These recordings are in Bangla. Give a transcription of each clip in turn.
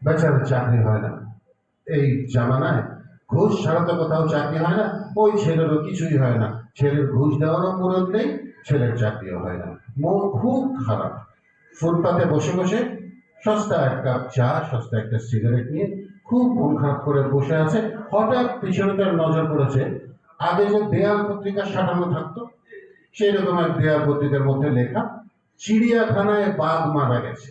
বেচারা চাকরি হয় না। এই জামানায় ঘুষ ছাড়া তো কোথাও চাকরি হয় না। ওই ছেলেরও কিছুই হয় না, ছেলের ঘুষ দেওয়ারও মুরত নেই, ছেলের চাকরিও হয় না। মন খুব খারাপ। ফুটপাতে বসে বসে সস্তা এক কাপ চা, সস্তা একটা সিগারেট নিয়ে খুব মন খারাপ করে বসে আছে। হঠাৎ পিছনে তার নজর পড়েছে, আগে যে দেয়াল পত্রিকা সাজানো থাকতো, সেই রকম এক দেয়াল পত্রিকার মধ্যে লেখা, চিড়িয়াখানায় বাঘ মারা গেছে।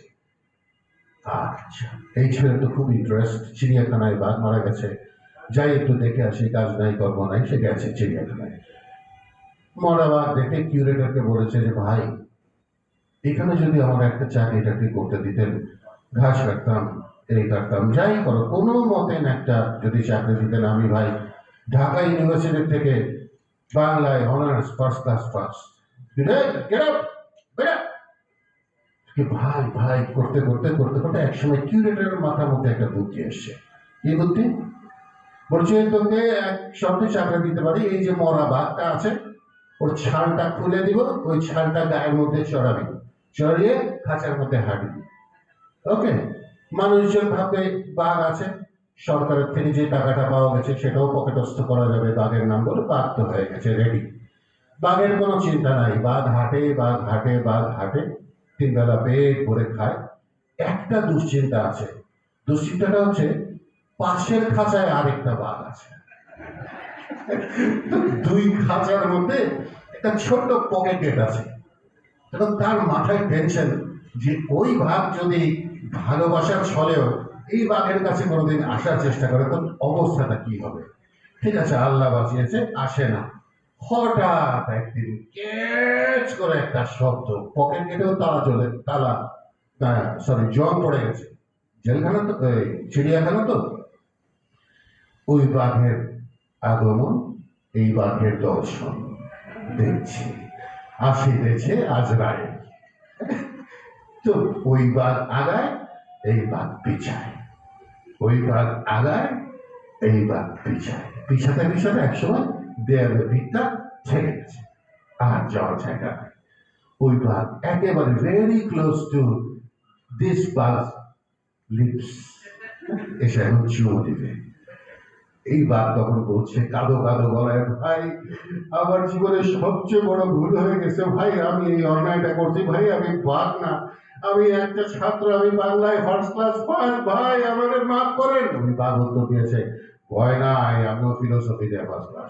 আচ্ছা, এই ছেলে তো খুব ইন্টারেস্ট, চিড়িয়াখানায় বাঘ মারা গেছে, যাই একটু দেখে আসি, কাজ নাই কর্ম নাই, সে গেছে চিড়িয়াখানায়। মরা বাঘ দেখে কিউরেটরকে বলেছে যে ভাই, এখানে যদি আমার একটা চাকরি টাকরি করতে দিতেন, ঘাস কাটতাম, এই কাটতাম, যাই করো কোনো মতে একটা যদি চাকরি দিতেন, আমি ভাই ঢাকা ইউনিভার্সিটি থেকে বাংলায় অনার্স ফার্স্ট ক্লাস ফার্স্ট। ভাই ভাই করতে করতে করতে করতে একসময় কিউরেটরের মাথার মধ্যে একটা বুদ্ধি এসছে। কি বুদ্ধি? বলছে তোকে এক শর্তে চাকরি দিতে পারি, এই যে মরা বাঘটা আছে ওর ছালটা খুলে দিব, ওই ছালটা গায়ের মধ্যে চড়াবি, চড়িয়ে খাঁচার মধ্যে হাঁটবি। ওকে? মানুষজন ভাববে বাঘ আছে, সরকারের থেকে যে টাকাটা পাওয়া গেছে সেটাও পকেটস্থ করা যাবে, বাঘের নাম বলে বাঘ তো হয়ে গেছে রেডি। বাঘের কোনো চিন্তা নাই, বাঘ হাঁটে বাঘ হাঁটে বাঘ হাঁটে, তিন বেলা পেট ভরে খায়। একটা দুশ্চিন্তা আছে, দুশ্চিন্তাটা হচ্ছে পাশের খাঁচায় আরেকটা বাঘ আছে। দুই খাঁচার মধ্যে একটা ছোট্ট পকেট গেট আছে। তখন তার মাথায় টেনশন যে ওই বাঘ যদি ভালোবাসার ছলেও এই বাঘের কাছে কোনোদিন আসার চেষ্টা করে তো অবস্থাটা কি হবে। ঠিক আছে, আল্লাহ বাঁচিয়েছে, আসে না। হঠাৎ একদিন ক্যাচ করে একটা শব্দ, পকেট গেটেও তালা চলে, তালা সরি জং পড়ে গেছে। জেলখানা তো, চিড়িয়াখানা তো। ওই বাঘের আগমন, এই বাঘের দর্শন দেখছি, আসিতেছে আজরাইল। তো ওই বাঘ আগায়, এই বাঘ পিছায়, ওই বাঘ আগায়, এই বাঘ পিছায়, পিছাতে পিছাতে একসময় দেয়ালের ভিতটা ছেড়ে গেছে, আর যাওয়ার জায়গা নাই। ওই বাঘ একেবারে ভেরি ক্লোজ টু দিস বাঘ লিপস, এসে এখন চুমো দিবে। এই বাঘ তখন বলছে কাঁদো কাঁদো গলায়, ভাই আমার জীবনের সবচেয়ে বড় ভুল হয়ে গেছে ভাই, আমি এই অন্যায়টা করছি ভাই, আমি বাঘ না, আমি একটা ছাত্র, আমি বাংলায় ফার্স্ট ক্লাস ফার্স্ট, ভাই আমাদের মাফ করেন। উনি বাঘ উত্তর দিয়েছে, ভয় নাই, আমিও ফিলোসফিতে ফার্স্ট ক্লাস।